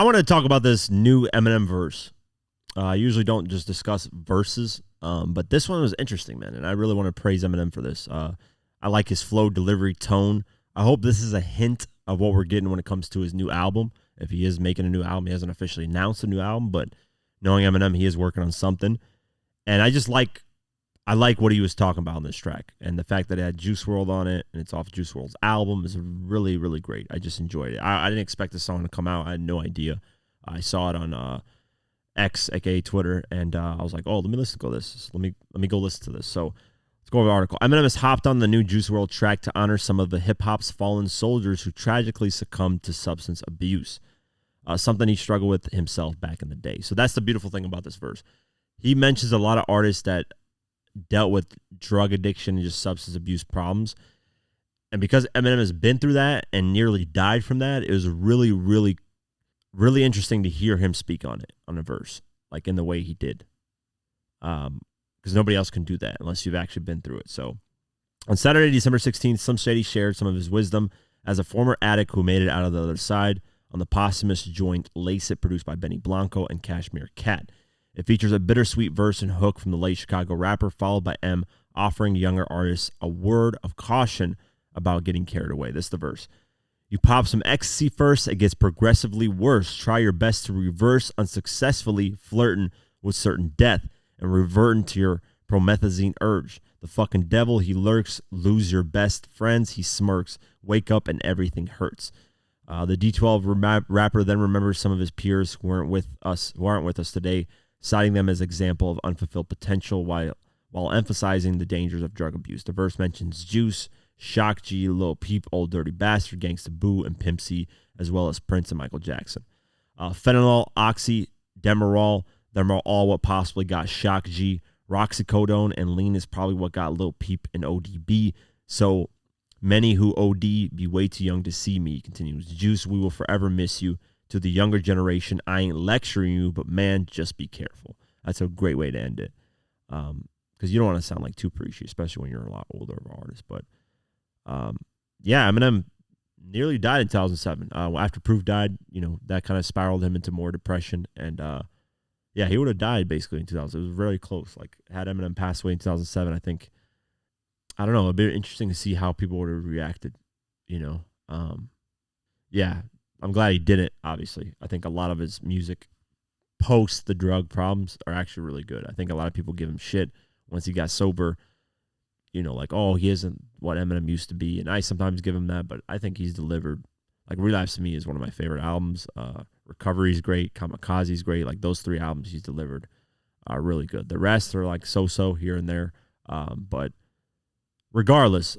I want to talk about this new Eminem verse. I usually don't just discuss verses, but this one was interesting, man, and I really want to praise Eminem for this. I like his flow, delivery, tone. I hope this is a hint of what we're getting when it comes to his new album. If he is making a new album, he hasn't officially announced a new album, but knowing Eminem, he is working on something. And I like what he was talking about in this track, and the fact that it had Juice WRLD on it, and it's off Juice WRLD's album is really, really great. I just enjoyed it. I didn't expect this song to come out. I had no idea. I saw it on X, aka Twitter, and I was like, oh, let me listen to this. Let me go listen to this. So let's go over the article. Eminem has hopped on the new Juice WRLD track to honor some of the hip hop's fallen soldiers who tragically succumbed to substance abuse. Something he struggled with himself back in the day. So that's the beautiful thing about this verse. He mentions a lot of artists that dealt with drug addiction and just substance abuse problems. And because Eminem has been through that and nearly died from that, it was really, really, really interesting to hear him speak on it, on a verse, like in the way he did. Because nobody else can do that unless you've actually been through it. So on Saturday, December 16th, Slim Shady shared some of his wisdom as a former addict who made it out of the other side on the posthumous joint Lace It, produced by Benny Blanco and Cashmere Cat. It features a bittersweet verse and hook from the late Chicago rapper, followed by M offering younger artists a word of caution about getting carried away. This is the verse. You pop some ecstasy first, it gets progressively worse. Try your best to reverse unsuccessfully flirting with certain death and reverting to your promethazine urge. The fucking devil, he lurks. Lose your best friends, he smirks. Wake up and everything hurts. The D12 rapper then remembers some of his peers who aren't with us today, citing them as example of unfulfilled potential while emphasizing the dangers of drug abuse. The verse mentions Juice, Shock G, Lil Peep, Old Dirty Bastard, Gangsta Boo, and Pimp C, as well as Prince and Michael Jackson. Fentanyl, Oxy, Demerol, them are all what possibly got Shock G. Roxycodone and lean is probably what got Lil Peep and ODB. So many who OD be way too young to see me, continues. Juice, we will forever miss you. To the younger generation, I ain't lecturing you, but man, just be careful. That's a great way to end it. Because you don't want to sound like too preachy, especially when you're a lot older of an artist. But yeah, Eminem nearly died in 2007. After Proof died, that kind of spiraled him into more depression. And yeah, he would have died basically in 2000. It was very close. Like, had Eminem passed away in 2007, I think, I don't know, it'd be interesting to see how people would have reacted, yeah. I'm glad he didn't, obviously. I think a lot of his music post the drug problems are actually really good. I think a lot of people give him shit once he got sober, like, oh, he isn't what Eminem used to be. And I sometimes give him that, but I think he's delivered. Like, Relapse to me is one of my favorite albums. Recovery is great. Kamikaze is great. Like, those three albums he's delivered are really good. The rest are like so-so here and there. But regardless,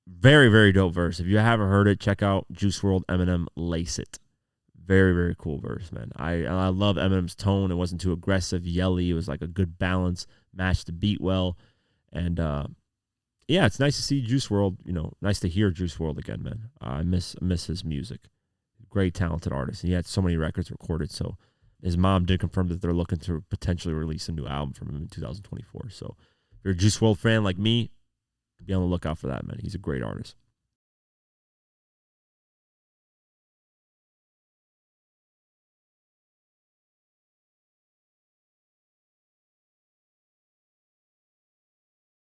very, very dope verse. If you haven't heard it, check out Juice WRLD, Eminem, Lace It. Very, very cool verse, man. I love Eminem's tone. It wasn't too aggressive, yelly. It was like a good balance, matched the beat well. And yeah, it's nice to see Juice WRLD, nice to hear Juice WRLD again, man. I miss his music. Great, talented artist. And he had so many records recorded. So his mom did confirm that they're looking to potentially release a new album from him in 2024. So if you're a Juice WRLD fan like me, be on the lookout for that, man. He's a great artist.